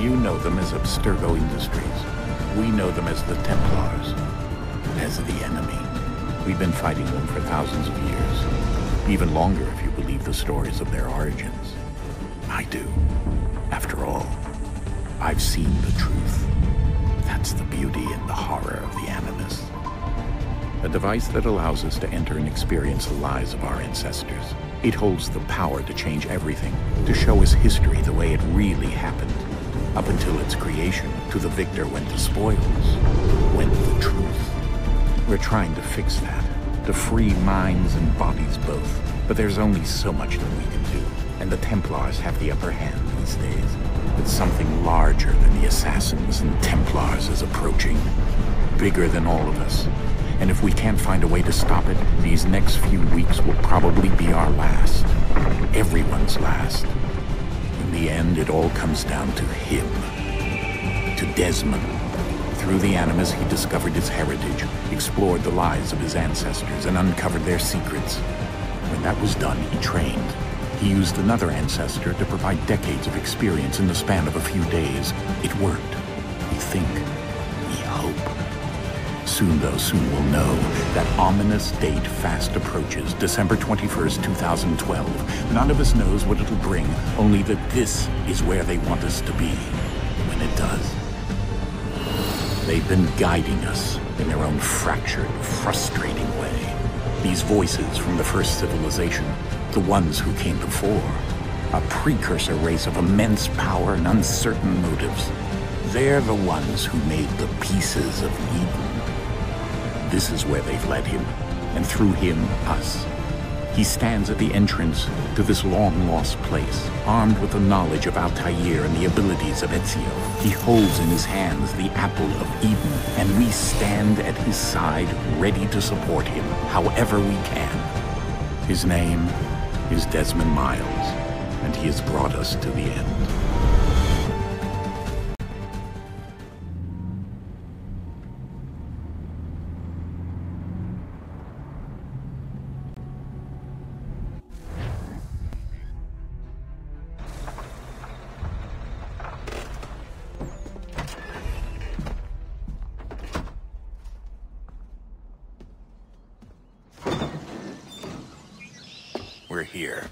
You know them as Abstergo Industries. We know them as the Templars, as the enemy. We've been fighting them for thousands of years. Even longer if you believe the stories of their origins. I do. After all, I've seen the truth. That's the beauty and the horror of the Animus. A device that allows us to enter and experience the lives of our ancestors. It holds the power to change everything, to show us history the way it really happened. Up until its creation, to the victor went the spoils, went the truth. We're trying to fix that, to free minds and bodies both. But there's only so much that we can do, and the Templars have the upper hand these days. But something larger than the Assassins and Templars is approaching, bigger than all of us. And if we can't find a way to stop it, these next few weeks will probably be our last. Everyone's last. In the end, it all comes down to him. To Desmond. Through the Animus, he discovered his heritage, explored the lives of his ancestors, and uncovered their secrets. When that was done, he trained. He used another ancestor to provide decades of experience in the span of a few days. It worked. We think. We hope. Soon, though, soon we'll know. That ominous date fast approaches, December 21st, 2012. None of us knows what it'll bring, only that this is where they want us to be. When it does. They've been guiding us in their own fractured, frustrating way. These voices from the first civilization, the ones who came before, a precursor race of immense power and uncertain motives. They're the ones who made the pieces of Eden. This is where they've led him, and through him, us. He stands at the entrance to this long-lost place, armed with the knowledge of Altair and the abilities of Ezio. He holds in his hands the apple of Eden, and we stand at his side, ready to support him, however we can. His name is Desmond Miles, and he has brought us to the end. We're here.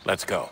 Let's go.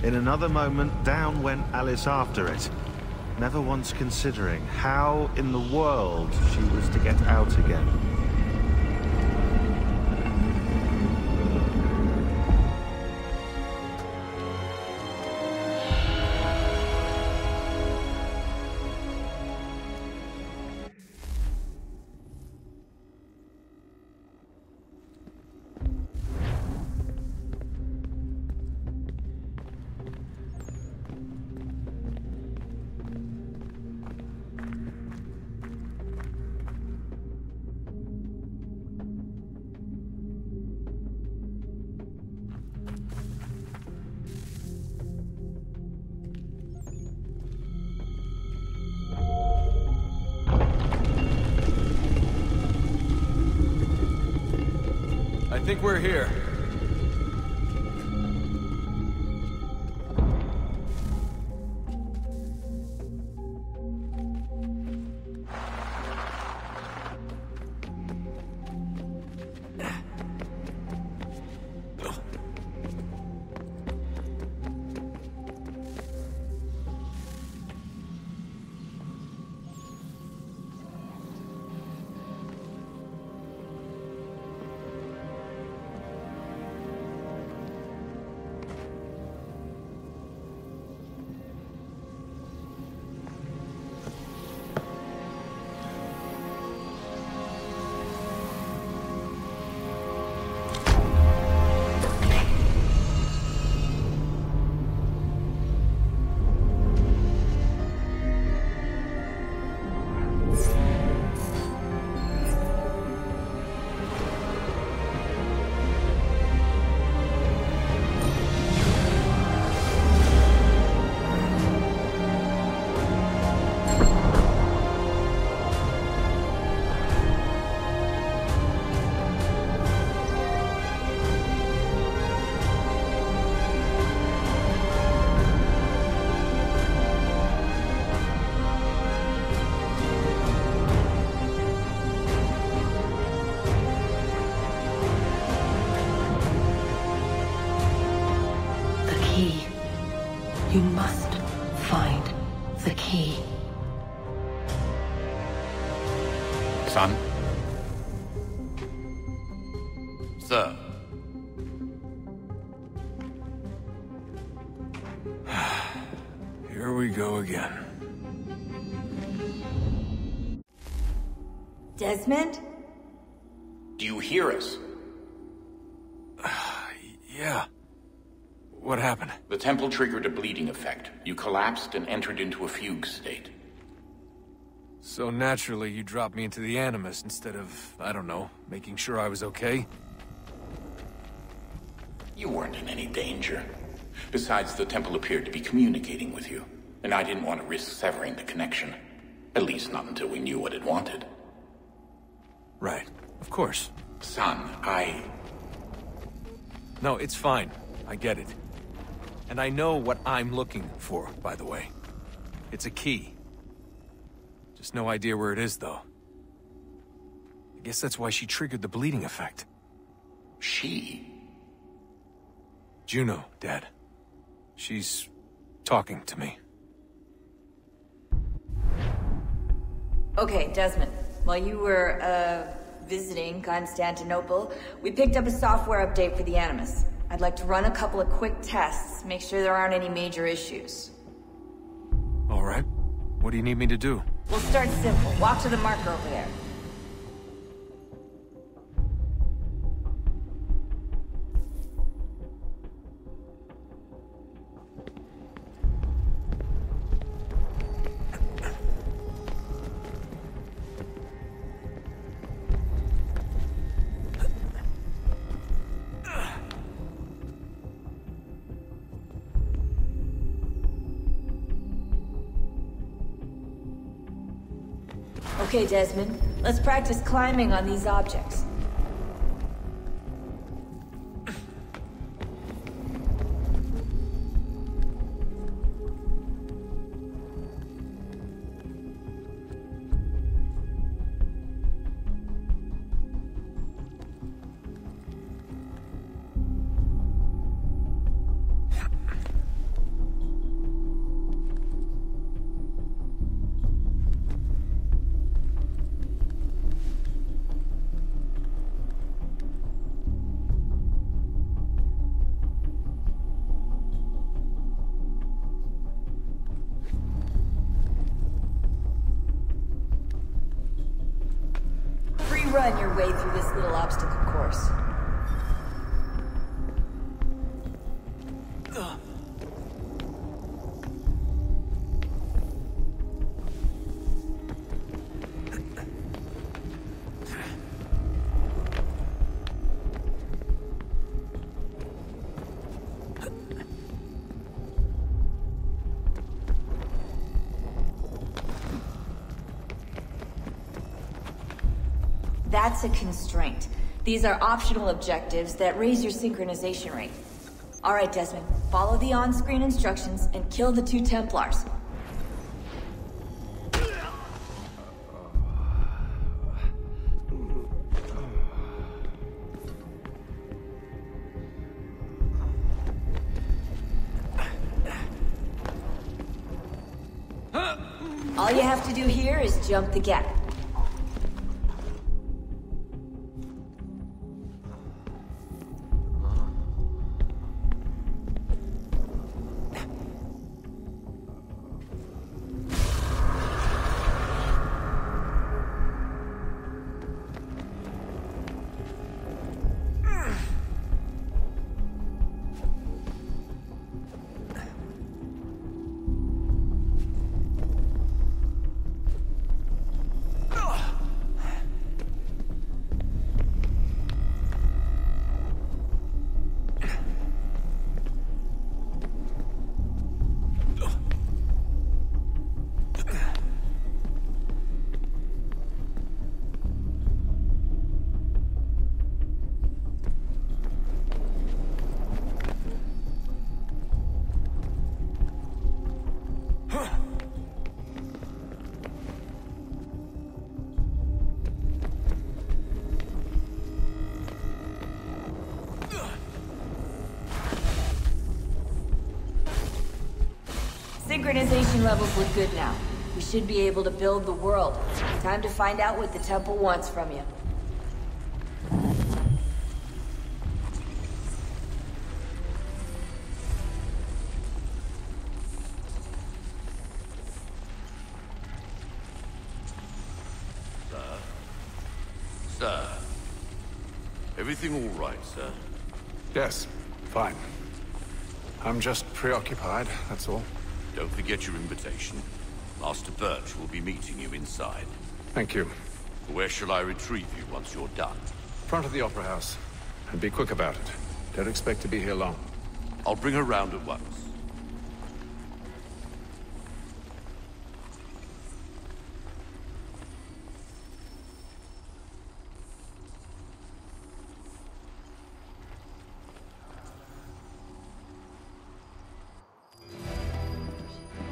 In another moment, down went Alice after it, never once considering how in the world she was to get out again. I think we're here. son. Sir. Here we go again. Desmond? Do you hear us? Yeah. What happened? The temple triggered a bleeding effect. You collapsed and entered into a fugue state. So naturally, you dropped me into the Animus instead of, I don't know, making sure I was okay? You weren't in any danger. Besides, the temple appeared to be communicating with you, and I didn't want to risk severing the connection. At least not until we knew what it wanted. Right. Of course. Son, No, it's fine. I get it. And I know what I'm looking for, by the way. It's a key. Just no idea where it is, though. I guess that's why she triggered the bleeding effect. She? Juno, Dad. She's talking to me. Okay, Desmond. While you were, visiting Constantinople, we picked up a software update for the Animus. I'd like to run a couple of quick tests, make sure there aren't any major issues. All right. What do you need me to do? We'll start simple. Walk to the marker over there. Okay, Desmond. Let's practice climbing on these objects. Run your way through this little obstacle course. That's a constraint. These are optional objectives that raise your synchronization rate. All right, Desmond. Follow the on-screen instructions and kill the 2 Templars. All you have to do here is jump the gap. Synchronization levels look good now. We should be able to build the world. Time to find out what the temple wants from you. Sir. Everything all right, sir? Yes, fine. I'm just preoccupied, that's all. Don't forget your invitation. Master Birch will be meeting you inside. Thank you. Where shall I retrieve you once you're done? Front of the Opera House. And be quick about it. Don't expect to be here long. I'll bring her round at once.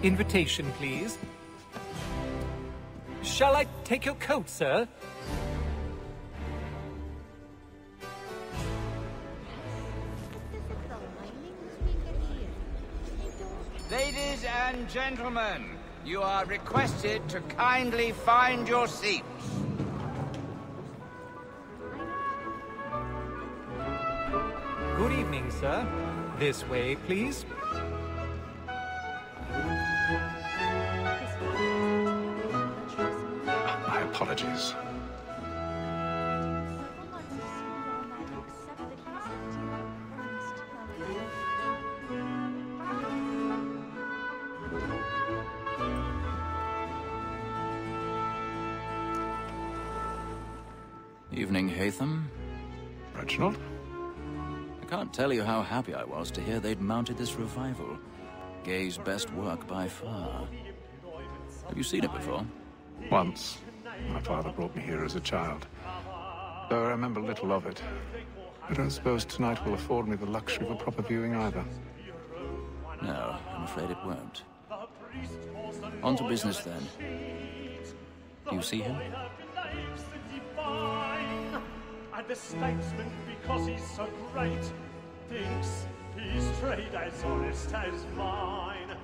Invitation, please. Shall I take your coat, sir? Ladies and gentlemen, you are requested to kindly find your seats. Good evening, sir. This way, please. My apologies. Evening, Hatham. Reginald? I can't tell you how happy I was to hear they'd mounted this revival. Gay's best work by far. Have you seen it before? Once. My father brought me here as a child. Though I remember little of it. I don't suppose tonight will afford me the luxury of a proper viewing either. No, I'm afraid it won't. On to business, then. Do you see him? And the statesman, because he's so great, thinks his trade as honest as mine.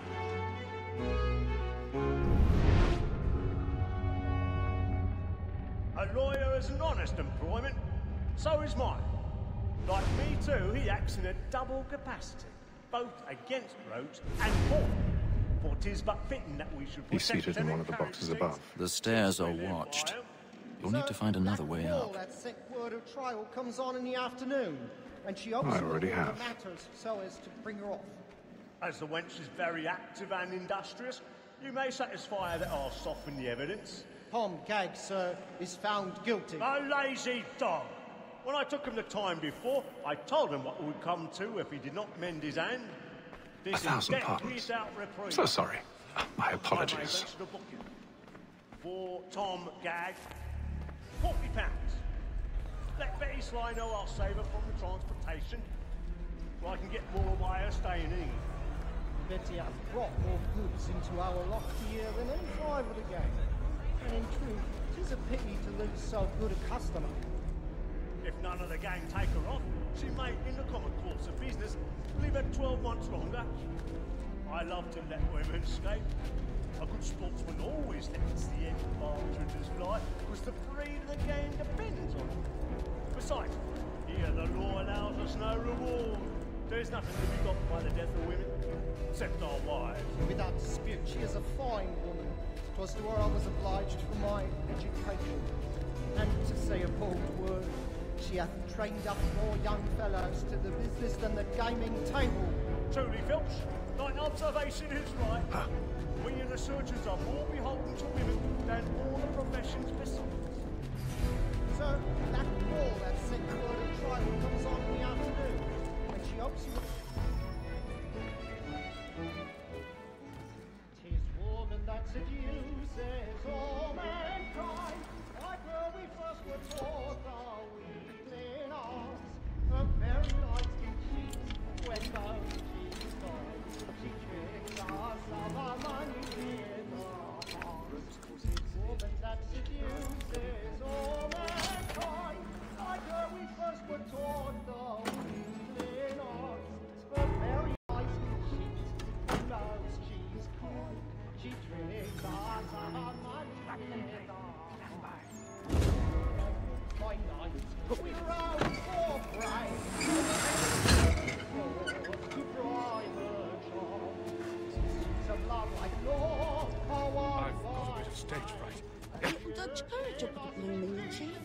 A lawyer is an honest employment, so is mine. Like me too, he acts in a double capacity, both against rogues and for. For 'tis but fitting that we should He's seated in one of the boxes above. The stairs are watched. You'll need to find another way up. That sick word of trial comes on in the afternoon, and she I already have. matters so as to bring her off. As the wench is very active and industrious, you may satisfy her that I'll soften the evidence. Tom Gagg, sir, is found guilty. A lazy dog! When I took him the time before, I told him what it would come to if he did not mend his hand. This 1,000 is death pardons. without reprieve. So sorry. My apologies. For Tom Gagg, £40. Let Betty Sly know I'll save her from the transportation, so I can get more by her staying in. Betty has brought more goods into our loft here than any five of the gang. And in truth, 'tis a pity to lose so good a customer. If none of the gang take her off, she may, in the common course of business, live her 12 months longer. I love to let women escape. A good sportsman always lets the end partridges fly, because the freedom of the game depends on it. Besides, here the law allows us no reward. There's nothing to be got by the death of women, except our wives. Without dispute, she is a fine woman. 'Twas to her I was obliged for my education. And to say a bold word, she hath trained up more young fellows to the business than the gaming table. Truly, Filch, thine observation is right. We in the surgeons are more beholden to women than all the professions besides. So, that ball, that sick word of trial comes on in the afternoon, and she hopes you... 'Tis woman that seduces all mankind, like where we first were taught our weakling arts. Her very light can cheat when though she's gone. She tricks us of our money with her hearts. 'Tis woman that seduces a job with the blooming chief.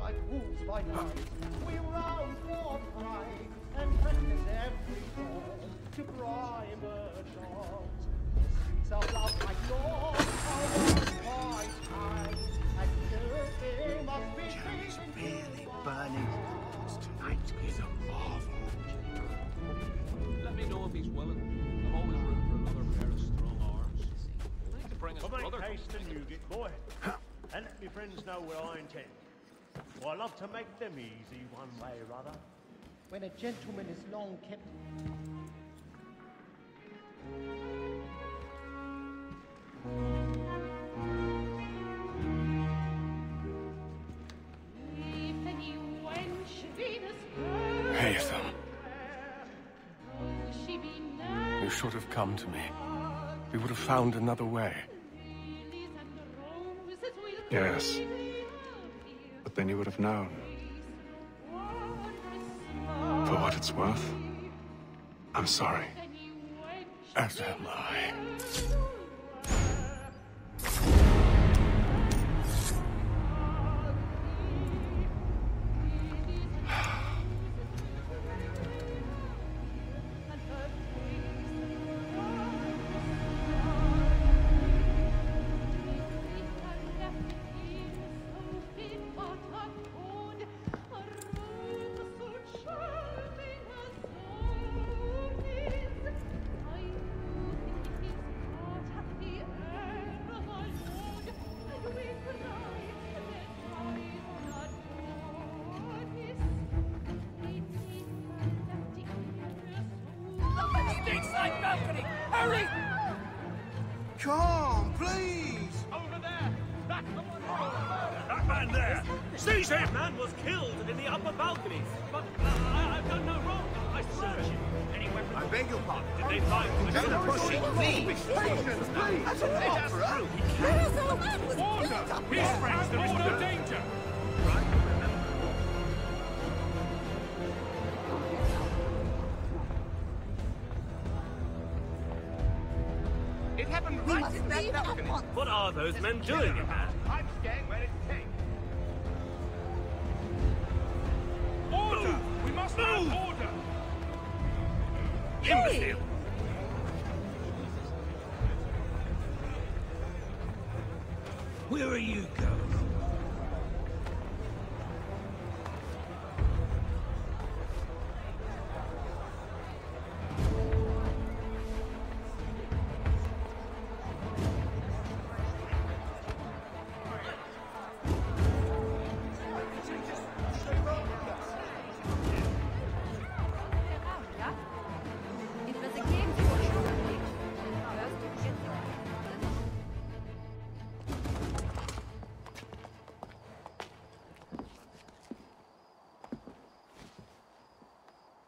Like wolves by night, we rouse for pride and practice every fall to bribe a job. Streets of love like yours are quite high, and they must be Jerry's really burning. Tonight is a marvel. Let me know if he's willing. I'm always room for another pair of strong arms. I need to bring his brother. Make haste and you get, boy. And let me friends know where I intend. For I love to make them easy one way or other. when a gentleman is long kept. Hatham. You should have come to me. We would have found another way. Yes. But then you would have known. For what it's worth, I'm sorry. As am I. Hurry! Come, please! Over there! That's the one! That man there! Seize him! That man was killed in the upper balconies. But I've done no wrong. I searched you. Any weapons? I beg your pardon. Did they find the Don't push it, please! Patience, please! That's a opera! Order! His friends, there is no danger! It happened right in that balcony. What are those men doing in there? I'm staying where it came. Order! We must have order! Imbecile! Where are you going?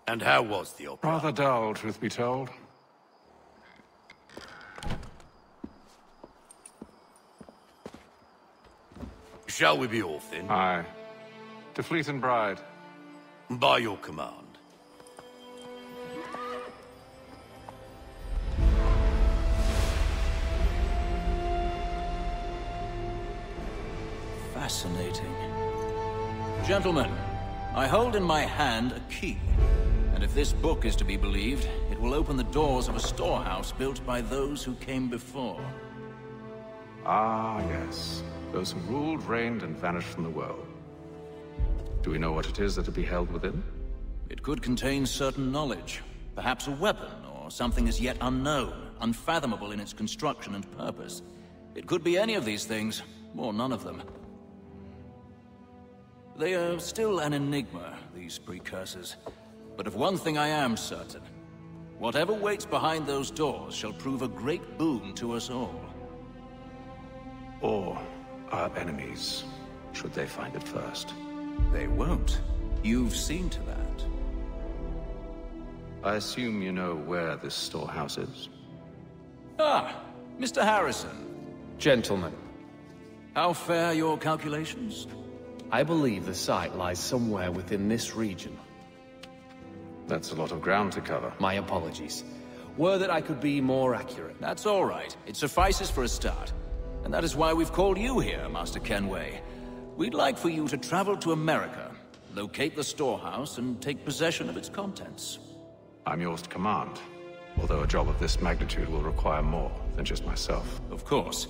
And how was the opera? Rather dull, truth be told. Shall we be off then? Aye. To Fleet and Bride. By your command. Fascinating. Gentlemen, I hold in my hand a key. And if this book is to be believed, it will open the doors of a storehouse built by those who came before. Ah, yes. Those who ruled, reigned, and vanished from the world. Do we know what it is that to be held within? It could contain certain knowledge. Perhaps a weapon, or something as yet unknown, unfathomable in its construction and purpose. It could be any of these things, or none of them. They are still an enigma, these precursors. But of one thing I am certain. Whatever waits behind those doors shall prove a great boon to us all. Or our enemies, should they find it first. They won't. You've seen to that. I assume you know where this storehouse is? Ah, Mr. Harrison. Gentlemen. How fare your calculations? I believe the site lies somewhere within this region. That's a lot of ground to cover. My apologies. Were that I could be more accurate. That's all right. It suffices for a start. And that is why we've called you here, Master Kenway. We'd like for you to travel to America, locate the storehouse, and take possession of its contents. I'm yours to command, although a job of this magnitude will require more than just myself. Of course.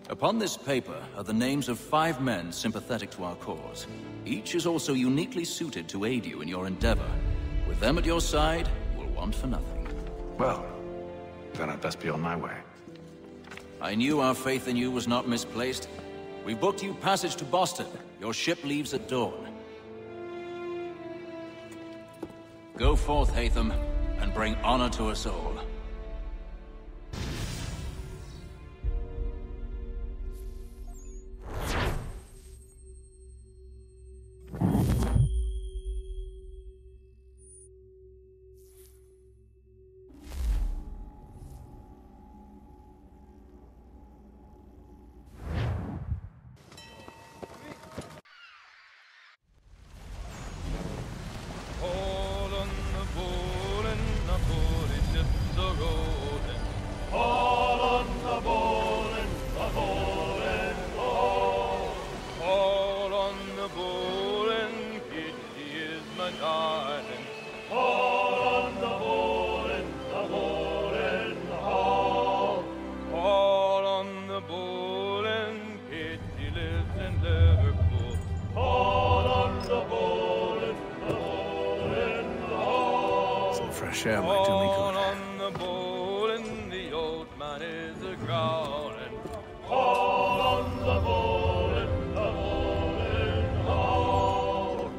Upon this paper are the names of 5 men sympathetic to our cause. Each is also uniquely suited to aid you in your endeavor. With them at your side, you will want for nothing. Well, then I'd best be on my way. I knew our faith in you was not misplaced. We booked you passage to Boston. Your ship leaves at dawn. Go forth, Hatham, and bring honor to us all. Share might do me good. On the bowl and the old man is a growling. All on the bowl and the bowling hall.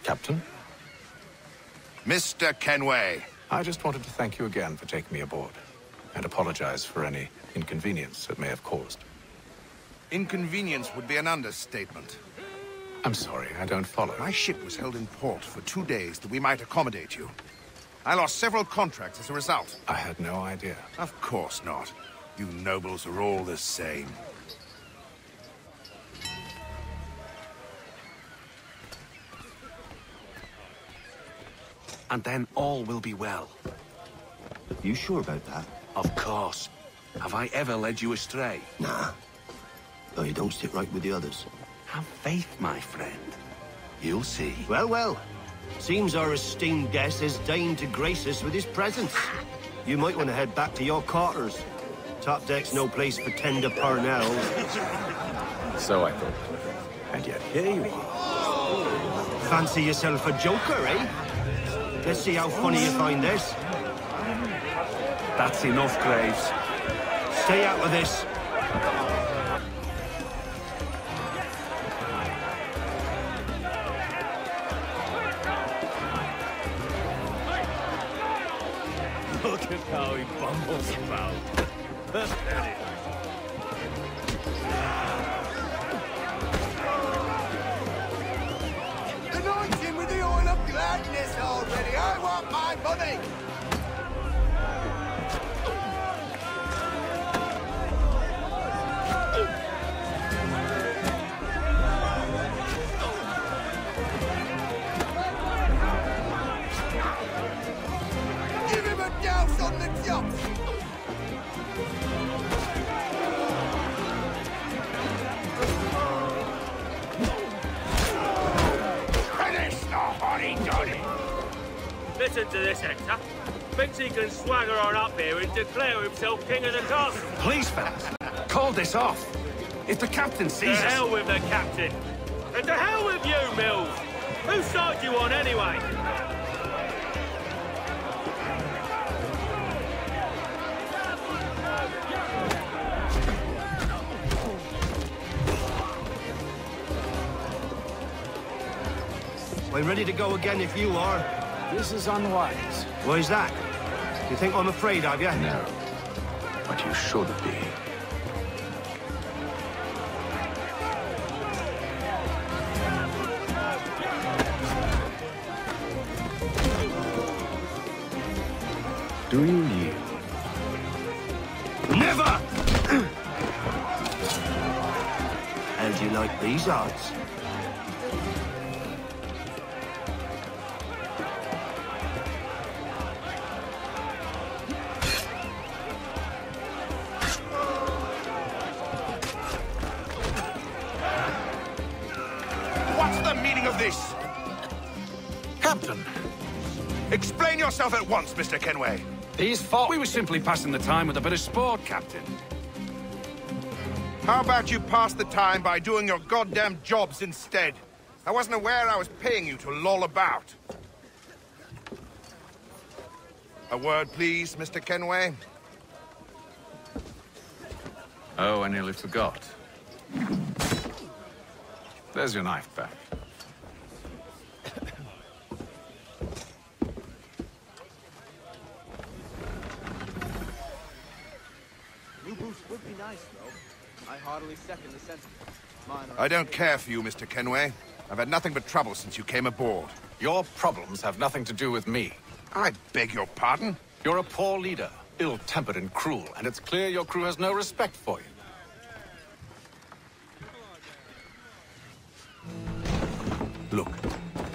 Captain? Mr. Kenway. I just wanted to thank you again for taking me aboard, and apologize for any inconvenience it may have caused. Inconvenience would be an understatement. I'm sorry, I don't follow. My ship was held in port for 2 days that we might accommodate you. I lost several contracts as a result. I had no idea. Of course not. You nobles are all the same. And then all will be well. You sure about that? Of course. Have I ever led you astray? Nah. Oh, you don't sit right with the others. Have faith, my friend. You'll see. Well, well. Seems our esteemed guest has deigned to grace us with his presence. You might want to head back to your quarters. Top deck's no place for tender parnells. So I thought. And yet here you are. Fancy yourself a joker, eh? Let's see how funny you find this. That's enough, Graves. Stay out of this. Look at how he bumbles about. Pathetic. Anointing with the oil of gladness already. I want my money. Give him a douse on the jump. Finish the honey-donny. Listen to this, Hector. Thinks he can swagger on up here and declare himself king of the castle. Please, fellas, call this off. If the captain sees us... To hell with the captain. And to hell with you, Mills. Whose side you on, anyway? We're ready to go again if you are. This is unwise. Why's that? You think I'm afraid of you? No. But you should be. Do you yield? Never! How do you like these odds? What's the meaning of this? Captain! Explain yourself at once, Mr. Kenway. These fought. We were simply passing the time with a bit of sport, Captain. How about you pass the time by doing your goddamn jobs instead? I wasn't aware I was paying you to loll about. A word, please, Mr. Kenway. Oh, I nearly forgot. There's your knife back. New boots would be nice, though. I heartily second the sentiment. I don't care for you, Mr. Kenway. I've had nothing but trouble since you came aboard. Your problems have nothing to do with me. I beg your pardon? You're a poor leader, ill-tempered and cruel, and it's clear your crew has no respect for you. Look,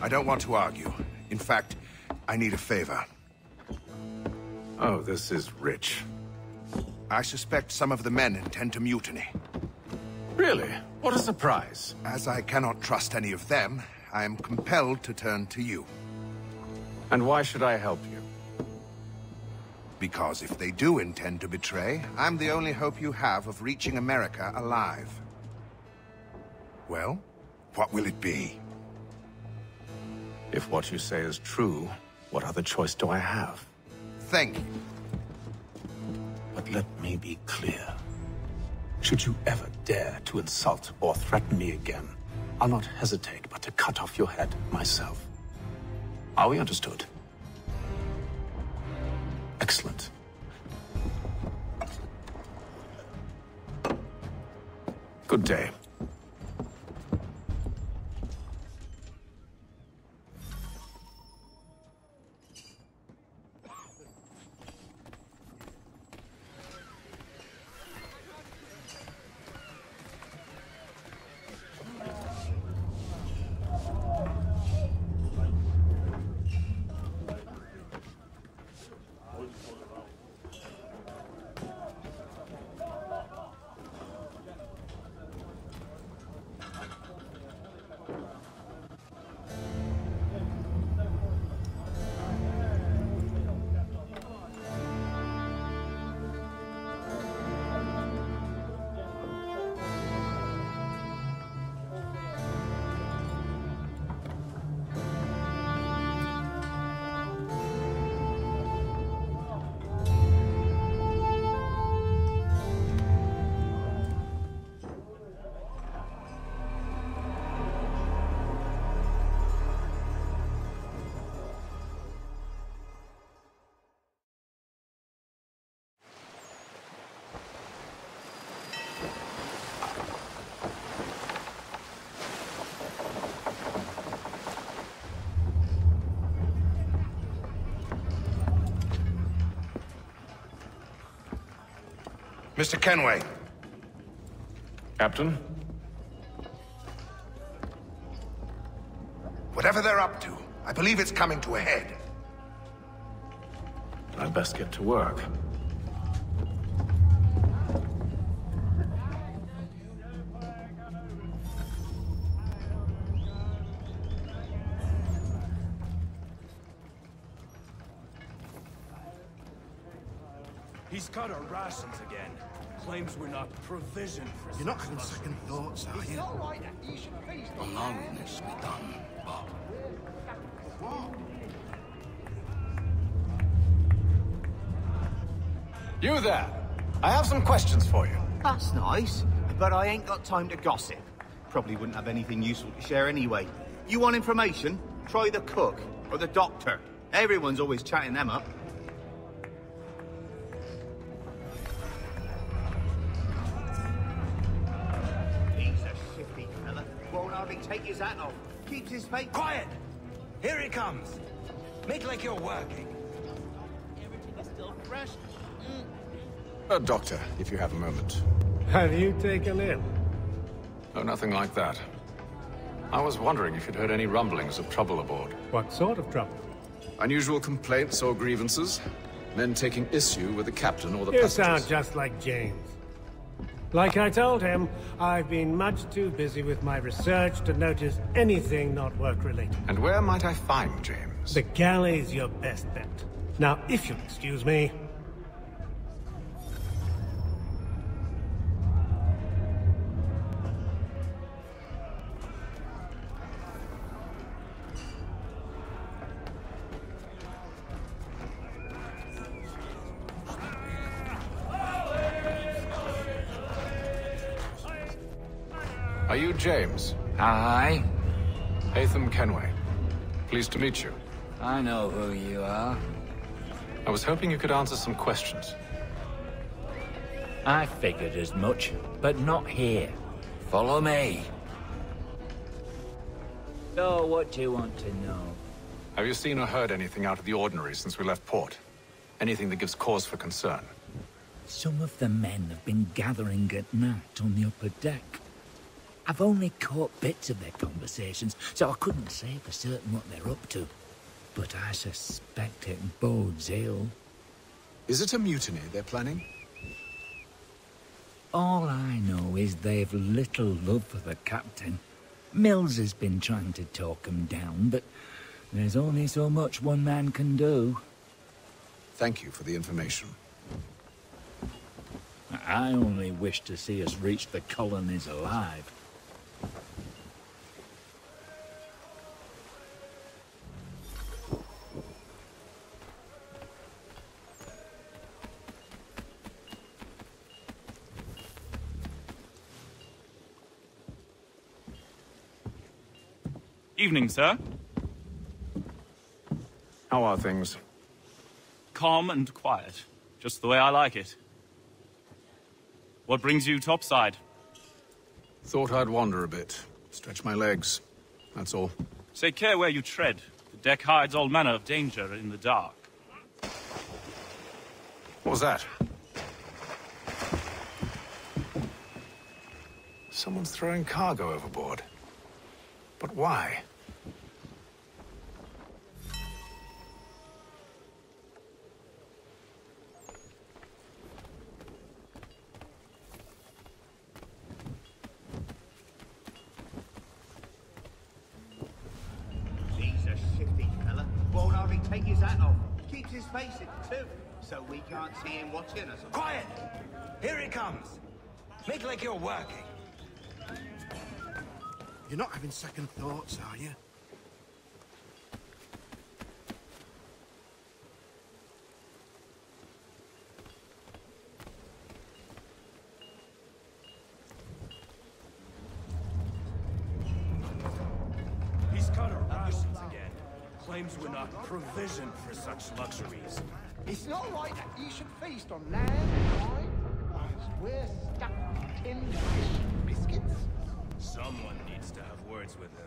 I don't want to argue. In fact, I need a favor. Oh, this is rich. I suspect some of the men intend to mutiny. Really? What a surprise. As I cannot trust any of them, I am compelled to turn to you. And why should I help you? Because if they do intend to betray, I'm the only hope you have of reaching America alive. Well, what will it be? If what you say is true, what other choice do I have? Thank you. But let me be clear. Should you ever dare to insult or threaten me again, I'll not hesitate but to cut off your head myself. Are we understood? Excellent. Good day. Mr. Kenway. Captain? Whatever they're up to, I believe it's coming to a head. I'd best get to work. He's cut our rations again. Claims we're not provisioned for. You're not having second thoughts, are you? Along this be done, Bob. You there! I have some questions for you. That's nice, but I ain't got time to gossip. Probably wouldn't have anything useful to share anyway. You want information? Try the cook or the doctor. Everyone's always chatting them up. He's a shifty fella. Won't hardly take his hat off. Keeps his face... Quiet! Here he comes. Make like you're working. Everything is still rest. Doctor, if you have a moment. Have you taken ill? Oh, nothing like that. I was wondering if you'd heard any rumblings of trouble aboard. What sort of trouble? Unusual complaints or grievances? Men taking issue with the captain or the You passengers? sound just like James. Like I told him, I've been much too busy with my research to notice anything not work-related. And where might I find James? The galley's your best bet. Now, if you'll excuse me... Are you James? Aye. Hatham Kenway. Pleased to meet you. I know who you are. I was hoping you could answer some questions. I figured as much, but not here. Follow me. So, what do you want to know? Have you seen or heard anything out of the ordinary since we left port? Anything that gives cause for concern? Some of the men have been gathering at night on the upper deck. I've only caught bits of their conversations, so I couldn't say for certain what they're up to. But I suspect it bodes ill. Is it a mutiny they're planning? All I know is they've little love for the captain. Mills has been trying to talk 'em down, but there's only so much one man can do. Thank you for the information. I only wish to see us reach the colonies alive. Evening, sir. How are things? Calm and quiet. Just the way I like it. What brings you topside? Thought I'd wander a bit. Stretch my legs. That's all. Take care where you tread. The deck hides all manner of danger in the dark. What was that? Someone's throwing cargo overboard. But why? He's a shifty fella. Won't hardly take his hat off. Keeps his face in too, so we can't see him watching us. Quiet! Here it comes. Make like you're working. You're not having second thoughts, are you? He's got our rations again. Claims we're not provisioned for such luxuries. It's not right that you should feast on land, wine, whilst we're stuck on tinned fish and biscuits. Someone needs to have words with him.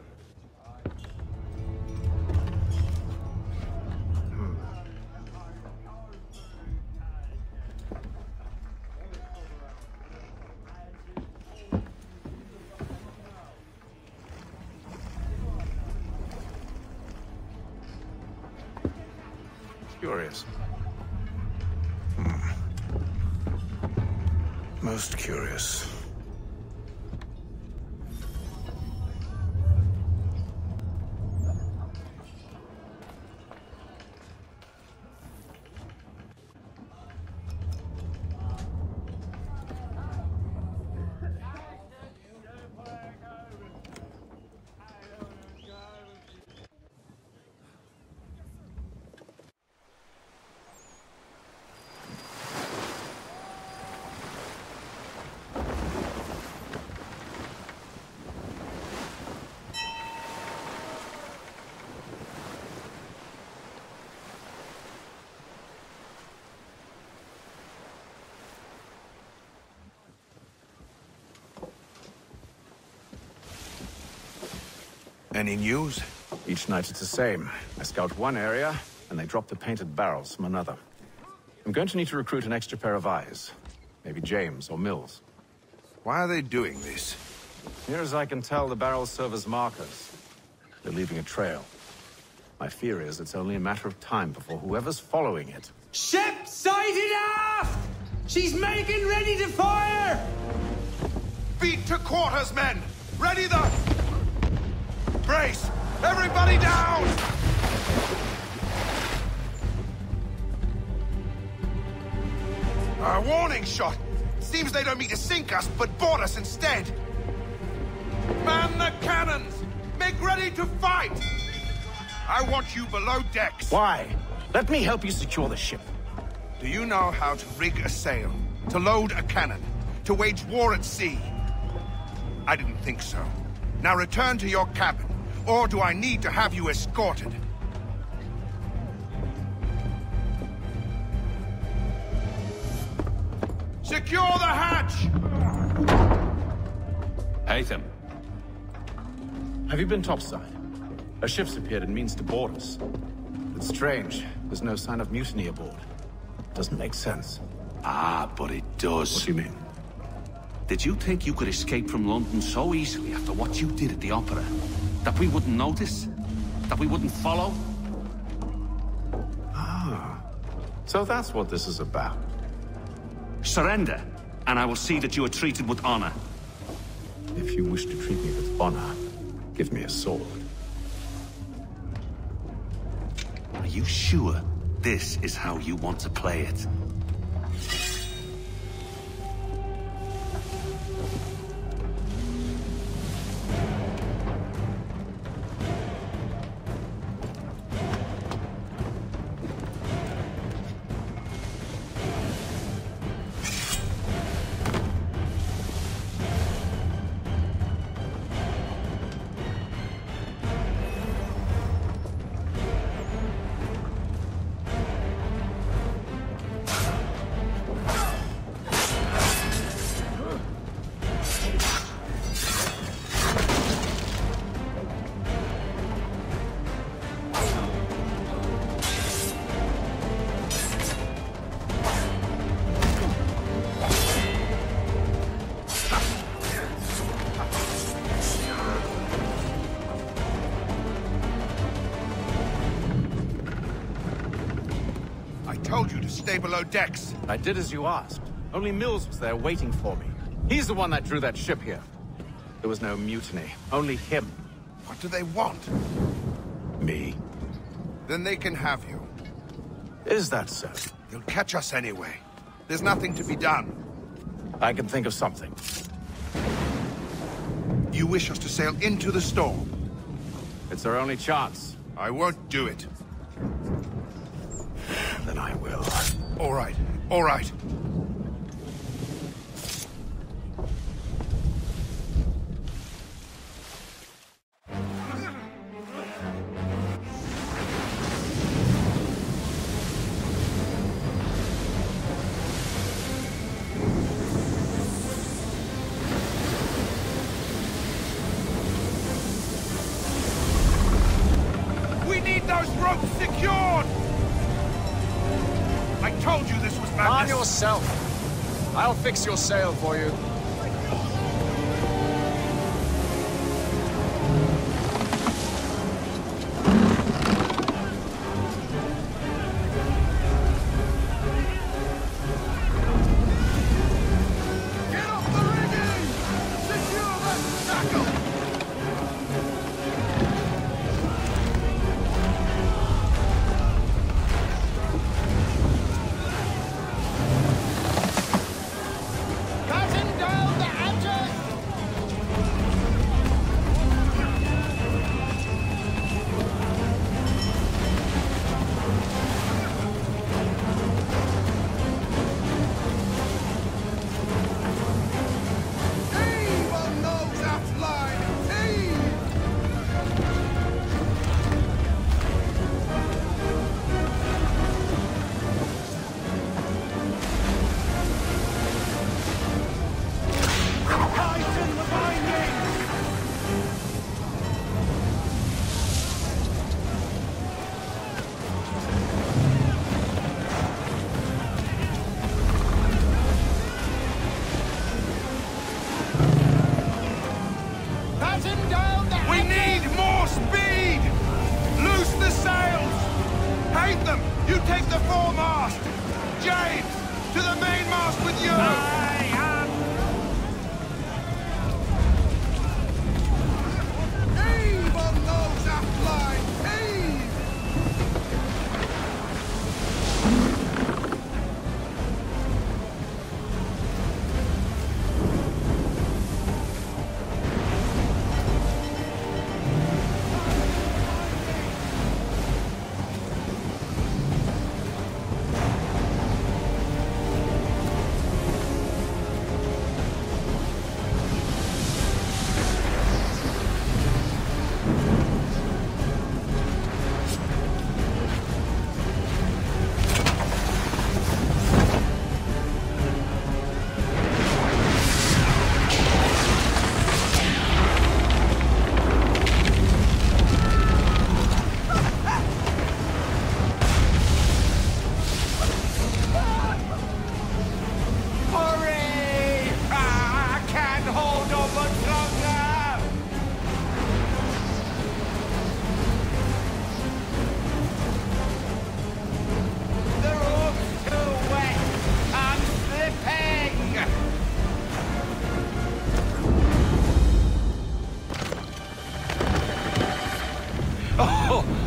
Curious. Most curious. Any news? Each night it's the same. I scout one area, and they drop the painted barrels from another. I'm going to need to recruit an extra pair of eyes. Maybe James or Mills. Why are they doing this? Near as I can tell, the barrels serve as markers. They're leaving a trail. My fear is it's only a matter of time before whoever's following it... Ship sighted aft! She's making ready to fire! Beat to quarters, men! Ready the... Brace! Everybody down! A warning shot! Seems they don't mean to sink us, but board us instead! Man the cannons! Make ready to fight! I want you below decks. Why? Let me help you secure the ship. Do you know how to rig a sail? To load a cannon? To wage war at sea? I didn't think so. Now return to your cabin, or do I need to have you escorted? Secure the hatch! Haytham. Have you been topside? A ship's appeared and means to board us. It's strange. There's no sign of mutiny aboard. Doesn't make sense. Ah, but it does. What do you mean? Did you think you could escape from London so easily after what you did at the opera? That we wouldn't notice? That we wouldn't follow? Ah. So that's what this is about. Surrender, and I will see that you are treated with honor. If you wish to treat me with honor, give me a sword. Are you sure this is how you want to play it? Stay below decks. I did as you asked. Only Mills was there waiting for me. He's the one that drew that ship here. There was no mutiny, only him. What do they want? Me. Then they can have you. Is that so? They'll catch us anyway. There's nothing to be done. I can think of something. You wish us to sail into the storm? It's our only chance. I won't do it. Then I will. All right, all right. We need those ropes secured! I told you this was madness! Arm yourself. I'll fix your sail for you. Get off the rigging! Secure that tackle! Batten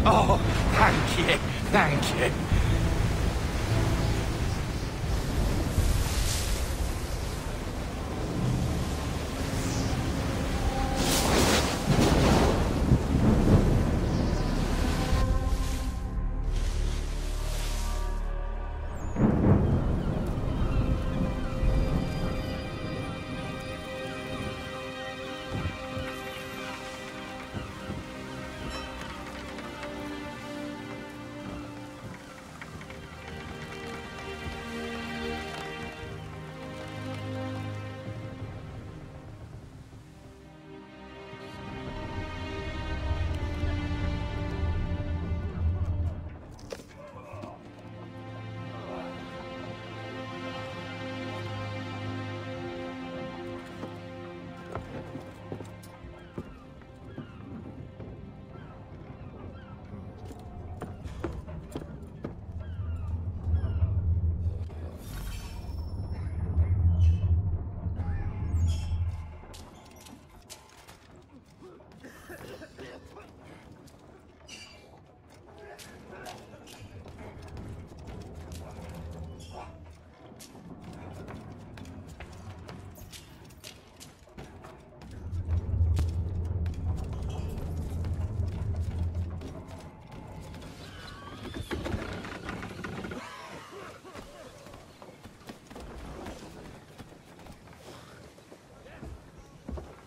Oh, thank you, thank you.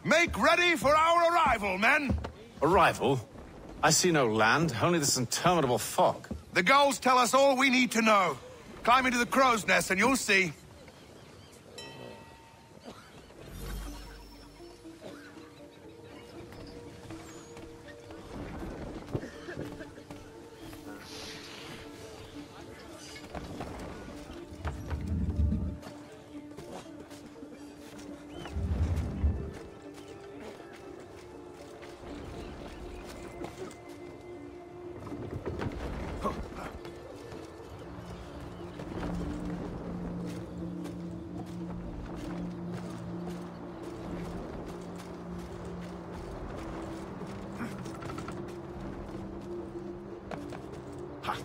Make ready for our arrival, men! Arrival? I see no land, only this interminable fog. The gulls tell us all we need to know. Climb into the crow's nest and you'll see. Ha!